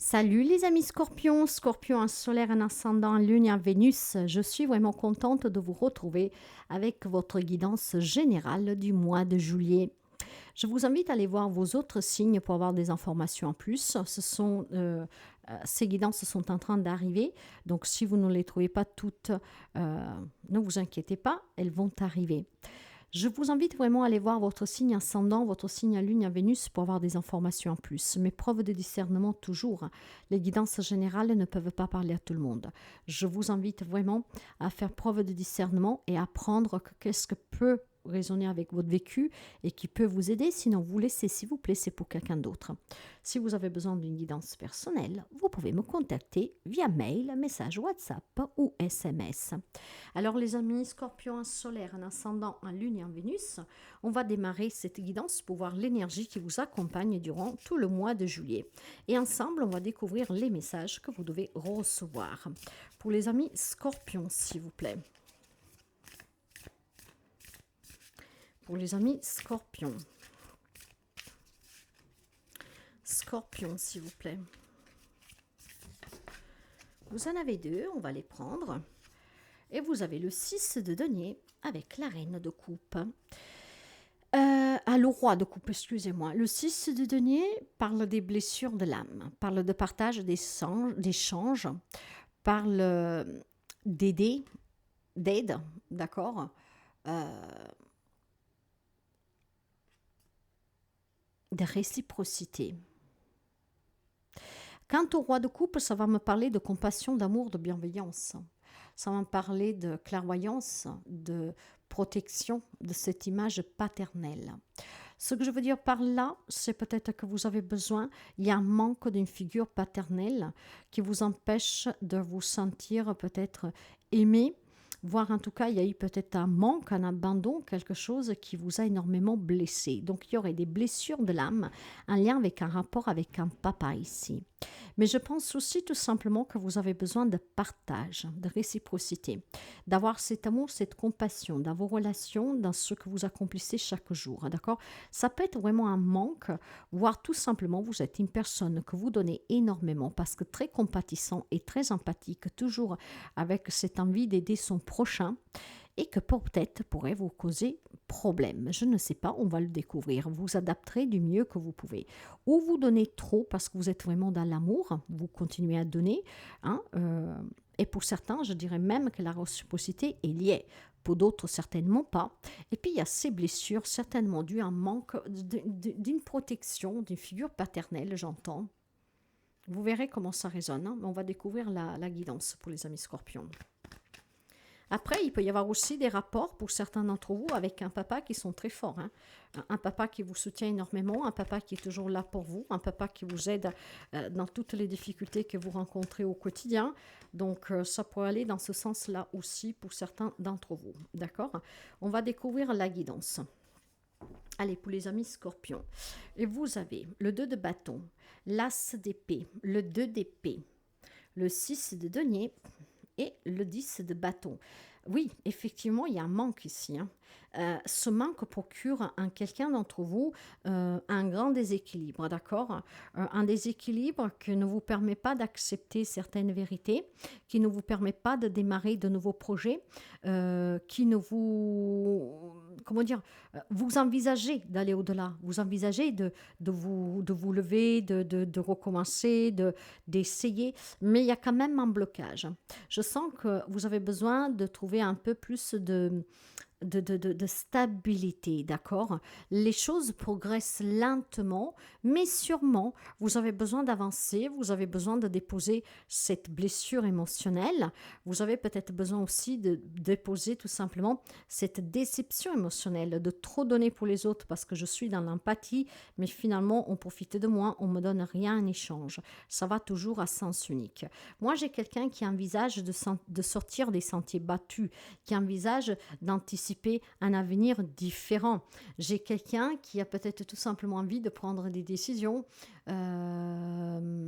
Salut les amis Scorpions, Scorpion un solaire, un ascendant, un lune, un Vénus. Je suis vraiment contente de vous retrouver avec votre guidance générale du mois de juillet. Je vous invite à aller voir vos autres signes pour avoir des informations en plus. Ces guidances sont en train d'arriver, donc si vous ne les trouvez pas toutes, ne vous inquiétez pas, elles vont arriver. Je vous invite vraiment à aller voir votre signe ascendant, votre signe à lune à Vénus pour avoir des informations en plus. Mes preuves de discernement toujours. Les guidances générales ne peuvent pas parler à tout le monde. Je vous invite vraiment à faire preuve de discernement et à apprendre qu'est-ce que peut résonner avec votre vécu et qui peut vous aider. Sinon, vous laissez, s'il vous plaît, c'est pour quelqu'un d'autre. Si vous avez besoin d'une guidance personnelle, vous pouvez me contacter via mail, message WhatsApp ou SMS. Alors les amis, Scorpion, un solaire, un ascendant, un lune et un Vénus, on va démarrer cette guidance pour voir l'énergie qui vous accompagne durant tout le mois de juillet. Et ensemble, on va découvrir les messages que vous devez recevoir. Pour les amis Scorpions, s'il vous plaît. Pour les amis Scorpions. Scorpion, s'il vous plaît. Vous en avez deux, on va les prendre. Et vous avez le 6 de denier avec la reine de coupe. Le roi de coupe, excusez-moi. Le 6 de denier parle des blessures de l'âme, parle de partage d'échanges, parle d'aide, d'accord, de réciprocité. Quant au roi de coupe, ça va me parler de compassion, d'amour, de bienveillance. Ça va me parler de clairvoyance, de protection, de cette image paternelle. Ce que je veux dire par là, c'est peut-être que vous avez besoin, il y a un manque d'une figure paternelle qui vous empêche de vous sentir peut-être aimé, voire en tout cas, il y a eu peut-être un manque, un abandon, quelque chose qui vous a énormément blessé. Donc, il y aurait des blessures de l'âme, un lien avec un rapport avec un papa ici. Mais je pense aussi tout simplement que vous avez besoin de partage, de réciprocité, d'avoir cet amour, cette compassion dans vos relations, dans ce que vous accomplissez chaque jour, d'accord? Ça peut être vraiment un manque, voire tout simplement vous êtes une personne que vous donnez énormément parce que très compatissant et très empathique, toujours avec cette envie d'aider son prochain et que peut-être pourrait vous causer problème. Je ne sais pas, on va le découvrir. Vous adapterez du mieux que vous pouvez. Ou vous donnez trop parce que vous êtes vraiment dans l'amour, vous continuez à donner. Et pour certains, je dirais même que la réciprocité est liée. Pour d'autres, certainement pas. Et puis, il y a ces blessures, certainement dues à un manque d'une protection, d'une figure paternelle, j'entends. Vous verrez comment ça résonne. Mais on va découvrir la guidance pour les amis scorpions. Après, il peut y avoir aussi des rapports pour certains d'entre vous avec un papa qui sont très forts. Un papa qui vous soutient énormément, un papa qui est toujours là pour vous, un papa qui vous aide dans toutes les difficultés que vous rencontrez au quotidien. Donc, ça pourrait aller dans ce sens-là aussi pour certains d'entre vous. D'accord? On va découvrir la guidance. Allez, pour les amis scorpions. Et vous avez le 2 de bâton, l'as d'épée, le 2 d'épée, le 6 de denier et le 10 de bâton. Oui, effectivement, il y a un manque ici. Ce manque procure à quelqu'un d'entre vous un grand déséquilibre, d'accord? Un déséquilibre qui ne vous permet pas d'accepter certaines vérités, qui ne vous permet pas de démarrer de nouveaux projets, qui ne vous... Comment dire? Vous envisagez d'aller au-delà, vous envisagez de vous lever, de recommencer, d'essayer, mais il y a quand même un blocage. Je sens que vous avez besoin de trouver un peu plus de stabilité, d'accord? Les choses progressent lentement, mais sûrement, vous avez besoin d'avancer, vous avez besoin de déposer cette blessure émotionnelle, vous avez peut-être besoin aussi de déposer tout simplement cette déception émotionnelle, de trop donner pour les autres parce que je suis dans l'empathie, mais finalement, on profite de moi, on me donne rien en échange. Ça va toujours à sens unique. Moi, j'ai quelqu'un qui envisage de sortir des sentiers battus, qui envisage d'anticiper un avenir différent. J'ai quelqu'un qui a peut-être tout simplement envie de prendre des décisions en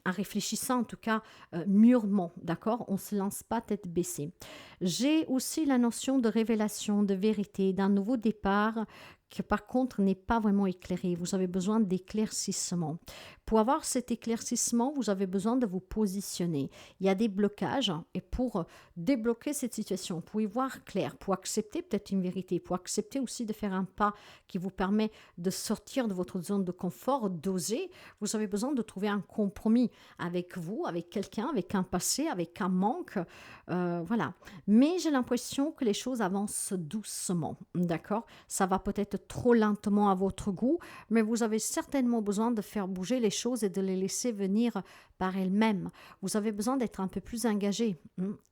réfléchissant en tout cas mûrement, d'accord? On ne se lance pas tête baissée. J'ai aussi la notion de révélation, de vérité, d'un nouveau départ que par contre n'est pas vraiment éclairé. Vous avez besoin d'éclaircissement. Pour avoir cet éclaircissement, vous avez besoin de vous positionner. Il y a des blocages et pour débloquer cette situation, pour y voir clair, pour accepter peut-être une vérité, pour accepter aussi de faire un pas qui vous permet de sortir de votre zone de confort, d'oser, vous avez besoin de trouver un compromis avec vous, avec quelqu'un, avec un passé, avec un manque. Voilà. Mais j'ai l'impression que les choses avancent doucement. D'accord? Ça va peut-être trop lentement à votre goût, mais vous avez certainement besoin de faire bouger les choses et de les laisser venir par elles-mêmes. Vous avez besoin d'être un peu plus engagé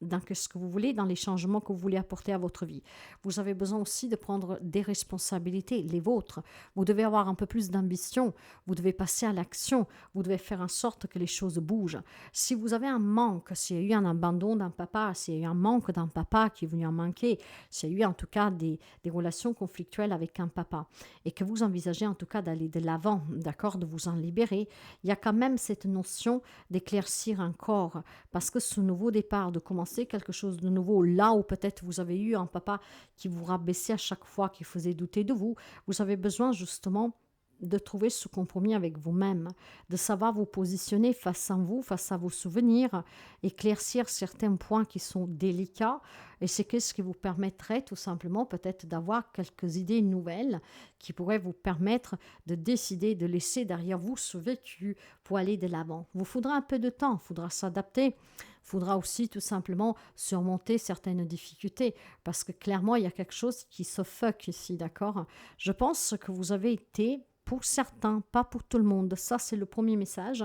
dans ce que vous voulez, dans les changements que vous voulez apporter à votre vie. Vous avez besoin aussi de prendre des responsabilités, les vôtres. Vous devez avoir un peu plus d'ambition. Vous devez passer à l'action. Vous devez faire en sorte que les choses bougent. Si vous avez un manque, s'il y a eu un abandon d'un papa, s'il y a eu un manque d'un papa qui est venu en manquer, s'il y a eu en tout cas des relations conflictuelles avec un papa, et que vous envisagez en tout cas d'aller de l'avant, d'accord, de vous en libérer, il y a quand même cette notion d'éclaircir encore, parce que ce nouveau départ, de commencer quelque chose de nouveau, là où peut-être vous avez eu un papa qui vous rabaissait à chaque fois, qui faisait douter de vous, vous avez besoin justement de trouver ce compromis avec vous-même, de savoir vous positionner face à vous, face à vos souvenirs, éclaircir certains points qui sont délicats, et c'est ce qui vous permettrait tout simplement peut-être d'avoir quelques idées nouvelles qui pourraient vous permettre de décider de laisser derrière vous ce vécu pour aller de l'avant. Vous faudra un peu de temps, il faudra s'adapter, il faudra aussi tout simplement surmonter certaines difficultés, parce que clairement il y a quelque chose qui se fuck ici, d'accord? Je pense que vous avez été, pour certains, pas pour tout le monde. Ça, c'est le premier message.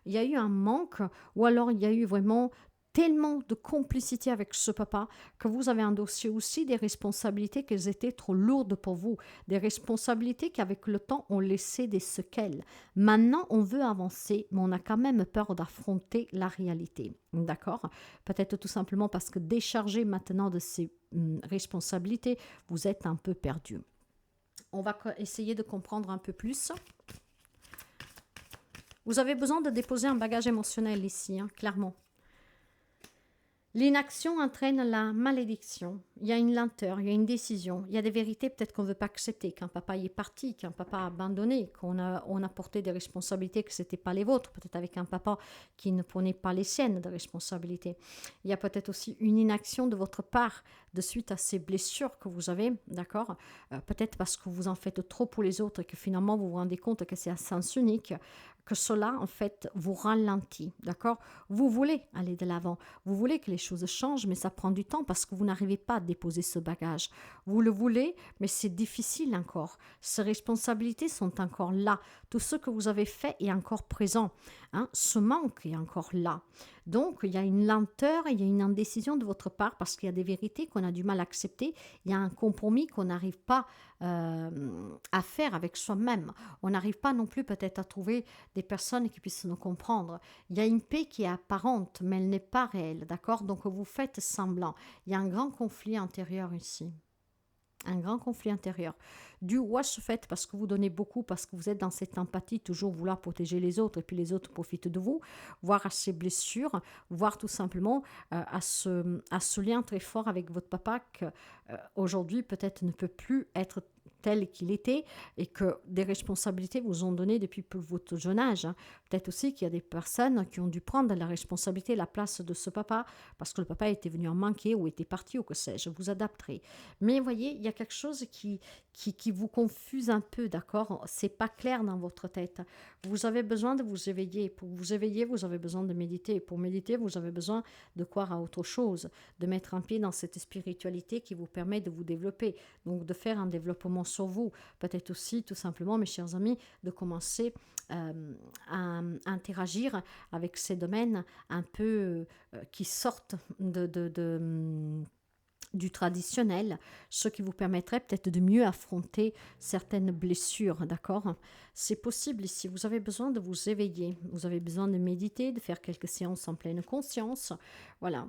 Il y a eu un manque, ou alors il y a eu vraiment tellement de complicité avec ce papa que vous avez endossé aussi des responsabilités qui étaient trop lourdes pour vous, des responsabilités qui avec le temps ont laissé des séquelles. Maintenant, on veut avancer, mais on a quand même peur d'affronter la réalité. D'accord? Peut-être tout simplement parce que déchargé maintenant de ces responsabilités, vous êtes un peu perdu. On va essayer de comprendre un peu plus. Vous avez besoin de déposer un bagage émotionnel ici, clairement. L'inaction entraîne la malédiction. Il y a une lenteur, il y a une décision. Il y a des vérités peut-être qu'on ne veut pas accepter. Qu'un papa est parti, qu'un papa a abandonné, qu'on a porté des responsabilités que ce n'étaient pas les vôtres. Peut-être avec un papa qui ne prenait pas les siennes de responsabilité. Il y a peut-être aussi une inaction de votre part de suite à ces blessures que vous avez, d'accord? Peut-être parce que vous en faites trop pour les autres et que finalement vous vous rendez compte que c'est à sens unique, que cela, en fait, vous ralentit, d'accord? Vous voulez aller de l'avant, vous voulez que les choses changent, mais ça prend du temps parce que vous n'arrivez pas à déposer ce bagage. Vous le voulez, mais c'est difficile encore. Ces responsabilités sont encore là. Tout ce que vous avez fait est encore présent. Ce manque est encore là. Donc, il y a une lenteur, il y a une indécision de votre part parce qu'il y a des vérités qu'on a du mal à accepter. Il y a un compromis qu'on n'arrive pas à faire avec soi-même. On n'arrive pas non plus peut-être à trouver des personnes qui puissent nous comprendre. Il y a une paix qui est apparente, mais elle n'est pas réelle, d'accord? Donc, vous faites semblant. Il y a un grand conflit intérieur ici. Un grand conflit intérieur. Dû à ce fait, parce que vous donnez beaucoup, parce que vous êtes dans cette empathie, toujours vouloir protéger les autres, et puis les autres profitent de vous, voire à ces blessures, voire tout simplement à ce lien très fort avec votre papa que aujourd'hui peut-être ne peut plus être tel qu'il était et que des responsabilités vous ont donné depuis votre jeune âge. Peut-être aussi qu'il y a des personnes qui ont dû prendre la responsabilité, la place de ce papa parce que le papa était venu en manquer ou était parti ou que sais-je. Vous adapterez. Mais vous voyez, il y a quelque chose qui vous confuse un peu, d'accord? C'est pas clair dans votre tête. Vous avez besoin de vous éveiller. Pour vous éveiller, vous avez besoin de méditer. Pour méditer, vous avez besoin de croire à autre chose, de mettre un pied dans cette spiritualité qui vous permet de vous développer. Donc, de faire un développement sur vous. Peut-être aussi, tout simplement, mes chers amis, de commencer à interagir avec ces domaines un peu qui sortent du traditionnel, ce qui vous permettrait peut-être de mieux affronter certaines blessures, d'accord? C'est possible ici, vous avez besoin de vous éveiller, vous avez besoin de méditer, de faire quelques séances en pleine conscience, voilà.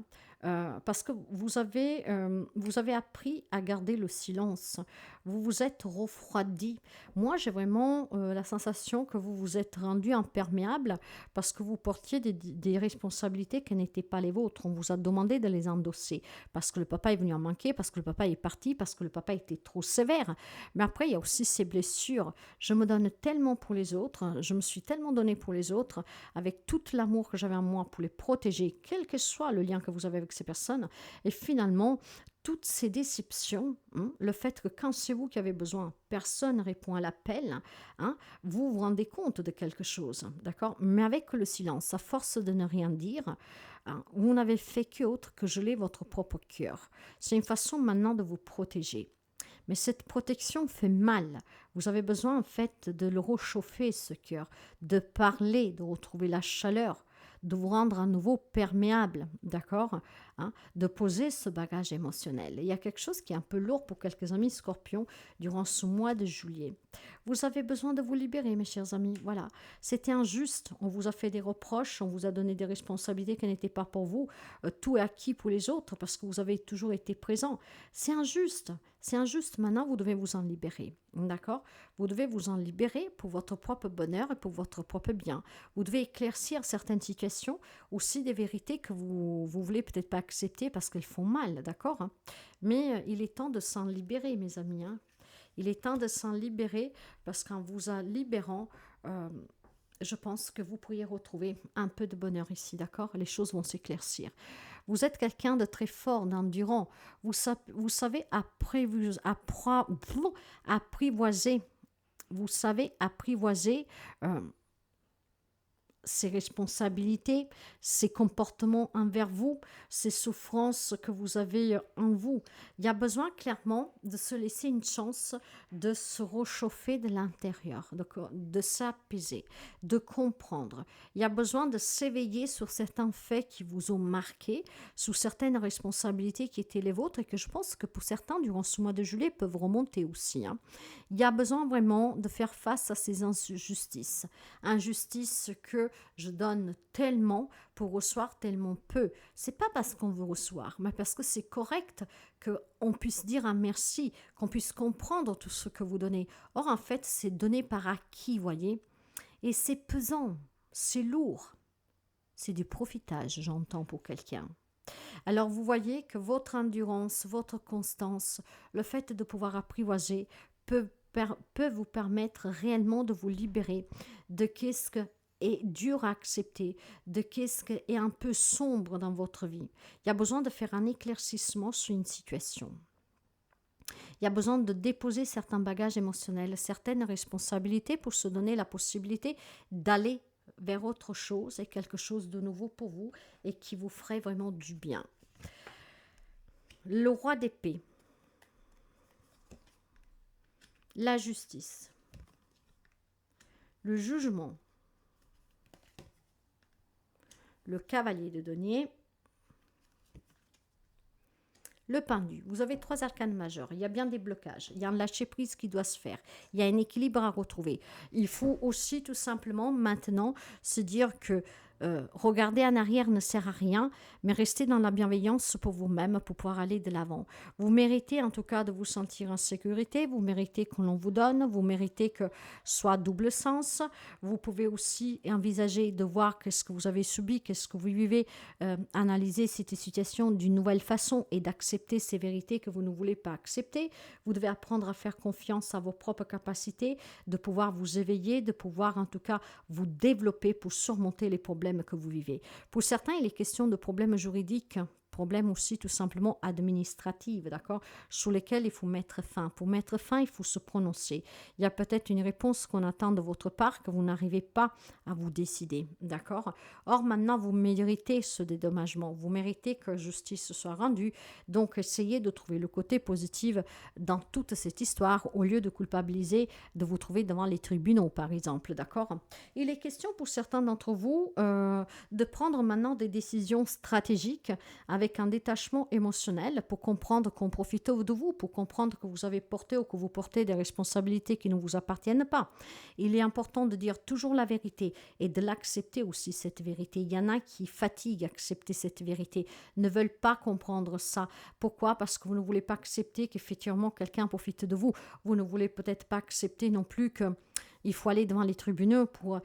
parce que vous avez appris à garder le silence. Vous vous êtes refroidi. Moi, j'ai vraiment la sensation que vous vous êtes rendu imperméable parce que vous portiez des responsabilités qui n'étaient pas les vôtres. On vous a demandé de les endosser parce que le papa est venu en manquer, parce que le papa est parti, parce que le papa était trop sévère. Mais après, il y a aussi ces blessures. Je me donne tellement pour les autres, je me suis tellement donné pour les autres, avec tout l'amour que j'avais en moi pour les protéger, quel que soit le lien que vous avez avec ces personnes. Et finalement, toutes ces déceptions, hein, le fait que quand c'est vous qui avez besoin, personne ne répond à l'appel, hein, vous vous rendez compte de quelque chose, d'accord? Mais avec le silence, à force de ne rien dire, hein, vous n'avez fait qu'autre que geler votre propre cœur. C'est une façon maintenant de vous protéger. Mais cette protection fait mal. Vous avez besoin en fait de le réchauffer, ce cœur, de parler, de retrouver la chaleur, de vous rendre à nouveau perméable, d'accord, hein, de poser ce bagage émotionnel. Il y a quelque chose qui est un peu lourd pour quelques amis scorpions durant ce mois de juillet. Vous avez besoin de vous libérer, mes chers amis. Voilà, c'était injuste. On vous a fait des reproches, on vous a donné des responsabilités qui n'étaient pas pour vous. Tout est acquis pour les autres parce que vous avez toujours été présent. C'est injuste. C'est injuste. Maintenant, vous devez vous en libérer. D'accord? Vous devez vous en libérer pour votre propre bonheur et pour votre propre bien. Vous devez éclaircir certaines situations, aussi des vérités que vous voulez peut-être pas accepter parce qu'elles font mal, d'accord, hein? Mais il est temps de s'en libérer, mes amis, hein. Il est temps de s'en libérer parce qu'en vous en libérant, euh, je pense que vous pourriez retrouver un peu de bonheur ici, d'accord? Les choses vont s'éclaircir. Vous êtes quelqu'un de très fort, d'endurant. Vous savez apprivoiser. Vous savez apprivoiser ses responsabilités, ses comportements envers vous, ces souffrances que vous avez en vous. Il y a besoin clairement de se laisser une chance de se réchauffer de l'intérieur, de s'apaiser, de comprendre. Il y a besoin de s'éveiller sur certains faits qui vous ont marqué, sur certaines responsabilités qui étaient les vôtres et que je pense que pour certains, durant ce mois de juillet, peuvent remonter aussi, hein. Il y a besoin vraiment de faire face à ces injustices. Injustices que je donne tellement pour recevoir tellement peu. C'est pas parce qu'on veut recevoir, mais parce que c'est correct qu'on puisse dire un merci, qu'on puisse comprendre tout ce que vous donnez. Or, en fait, c'est donné par acquis, voyez. Et c'est pesant, c'est lourd. C'est du profitage, j'entends, pour quelqu'un. Alors vous voyez que votre endurance, votre constance, le fait de pouvoir apprivoiser peut vous permettre réellement de vous libérer de qu'est-ce que est dur à accepter, de qu'est-ce qui est un peu sombre dans votre vie. Il y a besoin de faire un éclaircissement sur une situation. Il y a besoin de déposer certains bagages émotionnels, certaines responsabilités pour se donner la possibilité d'aller vers autre chose et quelque chose de nouveau pour vous et qui vous ferait vraiment du bien. Le roi d'épée. La justice. Le jugement. Le cavalier de denier. Le pendu. Vous avez 3 arcanes majeurs. Il y a bien des blocages. Il y a un lâcher-prise qui doit se faire. Il y a un équilibre à retrouver. Il faut aussi tout simplement maintenant se dire que regarder en arrière ne sert à rien, mais rester dans la bienveillance pour vous-même, pour pouvoir aller de l'avant. Vous méritez en tout cas de vous sentir en sécurité, vous méritez que l'on vous donne, vous méritez que soit double sens. Vous pouvez aussi envisager de voir qu'est-ce que vous avez subi, qu'est-ce que vous vivez, analyser cette situation d'une nouvelle façon et d'accepter ces vérités que vous ne voulez pas accepter. Vous devez apprendre à faire confiance à vos propres capacités, de pouvoir vous éveiller, de pouvoir en tout cas vous développer pour surmonter les problèmes que vous vivez. Pour certains, il est question de problèmes juridiques, problèmes aussi tout simplement administratifs, d'accord, sur lesquels il faut mettre fin. Pour mettre fin, il faut se prononcer. Il y a peut-être une réponse qu'on attend de votre part que vous n'arrivez pas à vous décider, d'accord. Or, maintenant, vous méritez ce dédommagement. Vous méritez que justice soit rendue. Donc, essayez de trouver le côté positif dans toute cette histoire au lieu de culpabiliser, de vous trouver devant les tribunaux, par exemple, d'accord. Il est question pour certains d'entre vous de prendre maintenant des décisions stratégiques avec avec un détachement émotionnel pour comprendre qu'on profite de vous, pour comprendre que vous avez porté ou que vous portez des responsabilités qui ne vous appartiennent pas. Il est important de dire toujours la vérité et de l'accepter aussi, cette vérité. Il y en a qui fatiguent accepter cette vérité, ne veulent pas comprendre ça. Pourquoi? Parce que vous ne voulez pas accepter qu'effectivement quelqu'un profite de vous. Vous ne voulez peut-être pas accepter non plus que il faut aller devant les tribunaux pour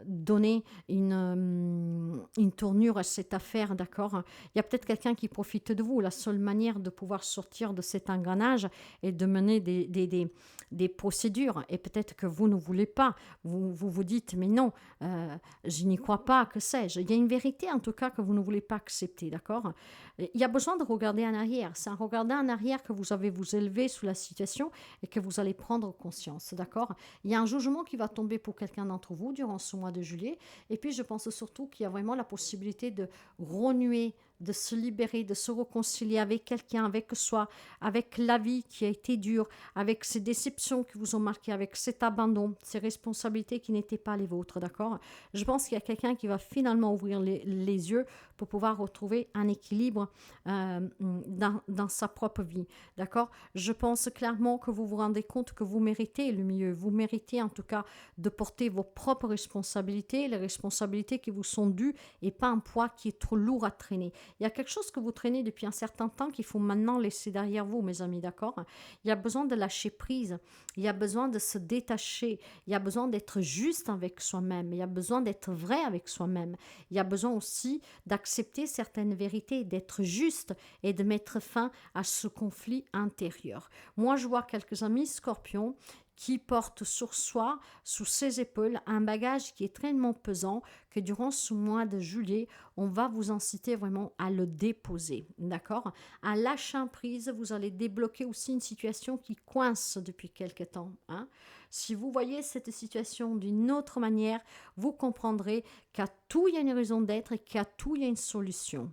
donner une tournure à cette affaire, d'accord? Il y a peut-être quelqu'un qui profite de vous. La seule manière de pouvoir sortir de cet engrenage est de mener des procédures. Et peut-être que vous ne voulez pas. Vous dites, mais non, je n'y crois pas, que sais-je. Il y a une vérité, en tout cas, que vous ne voulez pas accepter, d'accord? Il y a besoin de regarder en arrière. C'est en regardant en arrière que vous avez vous élevé sous la situation et que vous allez prendre conscience, d'accord? Il y a un jugement qui va tomber pour quelqu'un d'entre vous durant ce mois de juillet. Et puis, je pense surtout qu'il y a vraiment la possibilité de renouer, de se libérer, de se réconcilier avec quelqu'un, avec soi, avec la vie qui a été dure, avec ces déceptions qui vous ont marqué, avec cet abandon, ces responsabilités qui n'étaient pas les vôtres, d'accord? Je pense qu'il y a quelqu'un qui va finalement ouvrir les yeux pour pouvoir retrouver un équilibre dans sa propre vie, d'accord? Je pense clairement que vous vous rendez compte que vous méritez le mieux, vous méritez en tout cas de porter vos propres responsabilités, les responsabilités qui vous sont dues et pas un poids qui est trop lourd à traîner. Il y a quelque chose que vous traînez depuis un certain temps qu'il faut maintenant laisser derrière vous, mes amis, d'accord? Il y a besoin de lâcher prise, il y a besoin de se détacher, il y a besoin d'être juste avec soi-même, il y a besoin d'être vrai avec soi-même, il y a besoin aussi d'accepter certaines vérités, d'être juste et de mettre fin à ce conflit intérieur. Moi, je vois quelques amis scorpions qui porte sur soi, sous ses épaules, un bagage qui est tellement pesant que durant ce mois de juillet, on va vous inciter vraiment à le déposer, d'accord? En lâchant prise, vous allez débloquer aussi une situation qui coince depuis quelque temps, hein? Si vous voyez cette situation d'une autre manière, vous comprendrez qu'à tout, il y a une raison d'être et qu'à tout, il y a une solution.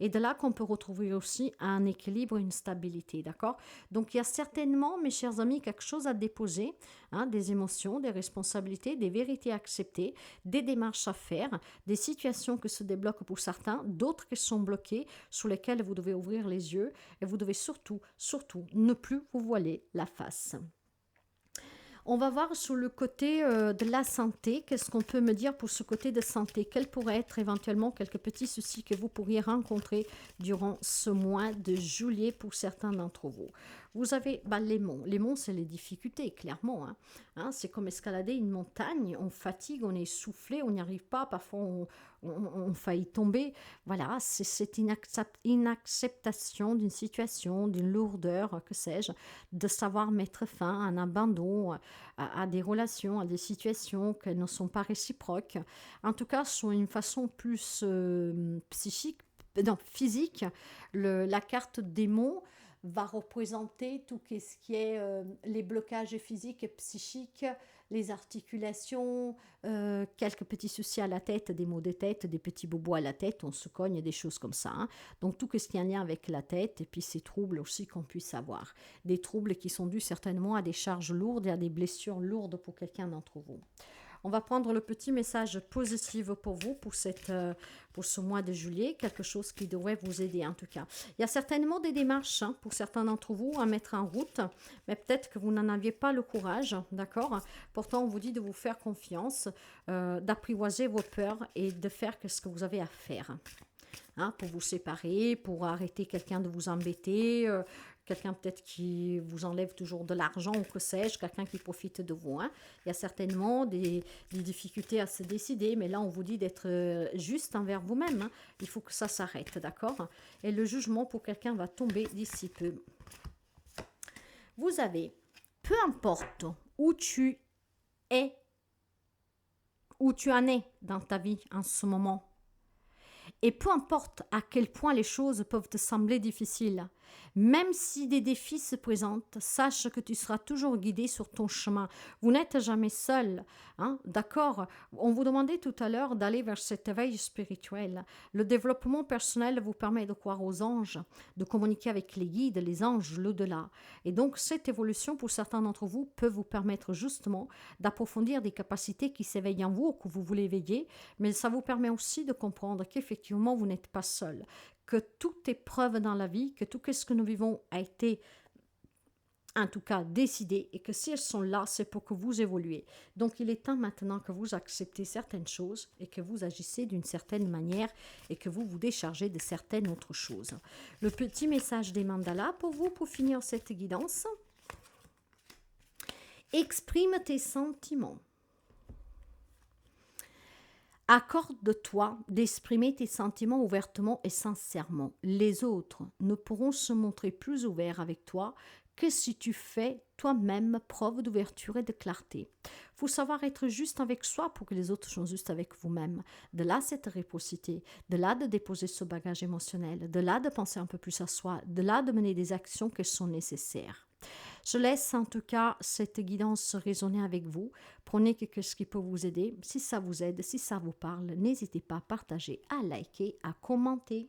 Et de là qu'on peut retrouver aussi un équilibre, une stabilité, d'accord? Donc il y a certainement, mes chers amis, quelque chose à déposer, hein, des émotions, des responsabilités, des vérités à accepter, des démarches à faire, des situations qui se débloquent pour certains, d'autres qui sont bloquées, sur lesquelles vous devez ouvrir les yeux et vous devez surtout, surtout, ne plus vous voiler la face. On va voir sur le côté de la santé, qu'est-ce qu'on peut me dire pour ce côté de santé? Quels pourraient être éventuellement quelques petits soucis que vous pourriez rencontrer durant ce mois de juillet pour certains d'entre vous? Vous avez les monts. Les monts, c'est les difficultés, clairement. C'est comme escalader une montagne. On fatigue, on est essoufflé, on n'y arrive pas. Parfois, on faillit tomber. Voilà, c'est cette inacceptation d'une situation, d'une lourdeur, que sais-je, de savoir mettre fin à un abandon, à des relations, à des situations qui ne sont pas réciproques. En tout cas, sur une façon plus physique, la carte des monts va représenter tout ce qui est les blocages physiques et psychiques, les articulations, quelques petits soucis à la tête, des maux de tête, des petits bobos à la tête, on se cogne, des choses comme ça. Donc tout ce qui est en lien avec la tête et puis ces troubles aussi qu'on puisse avoir. Des troubles qui sont dus certainement à des charges lourdes et à des blessures lourdes pour quelqu'un d'entre vous. On va prendre le petit message positif pour vous, pour ce mois de juillet, quelque chose qui devrait vous aider en tout cas. Il y a certainement des démarches pour certains d'entre vous à mettre en route, mais peut-être que vous n'en aviez pas le courage, d'accord? Pourtant, on vous dit de vous faire confiance, d'apprivoiser vos peurs et de faire ce que vous avez à faire. Pour vous séparer, pour arrêter quelqu'un de vous embêter, quelqu'un peut-être qui vous enlève toujours de l'argent ou que sais-je, quelqu'un qui profite de vous. Il y a certainement des difficultés à se décider, mais là on vous dit d'être juste envers vous-même. Il faut que ça s'arrête, d'accord? Et le jugement pour quelqu'un va tomber d'ici peu. Vous avez, peu importe où tu es, où tu en es dans ta vie en ce moment, et peu importe à quel point les choses peuvent te sembler difficiles, même si des défis se présentent, sache que tu seras toujours guidé sur ton chemin. Vous n'êtes jamais seul, d'accord? On vous demandait tout à l'heure d'aller vers cet éveil spirituel. Le développement personnel vous permet de croire aux anges, de communiquer avec les guides, les anges, l'au-delà. Et donc, cette évolution, pour certains d'entre vous, peut vous permettre justement d'approfondir des capacités qui s'éveillent en vous ou que vous voulez éveiller, mais ça vous permet aussi de comprendre qu'effectivement, vous n'êtes pas seul. que toute épreuve dans la vie, que tout ce que nous vivons a été en tout cas décidées et que si elles sont là, c'est pour que vous évoluez. Donc il est temps maintenant que vous acceptez certaines choses et que vous agissez d'une certaine manière et que vous vous déchargez de certaines autres choses. Le petit message des mandalas pour vous, pour finir cette guidance. Exprime tes sentiments. Accorde-toi d'exprimer tes sentiments ouvertement et sincèrement. Les autres ne pourront se montrer plus ouverts avec toi que si tu fais toi-même preuve d'ouverture et de clarté. Il faut savoir être juste avec soi pour que les autres soient justes avec vous-même. De là cette réciprocité, de là de déposer ce bagage émotionnel, de là de penser un peu plus à soi, de là de mener des actions qui sont nécessaires. Je laisse en tout cas cette guidance résonner avec vous. Prenez quelque chose qui peut vous aider. Si ça vous aide, si ça vous parle, n'hésitez pas à partager, à liker, à commenter.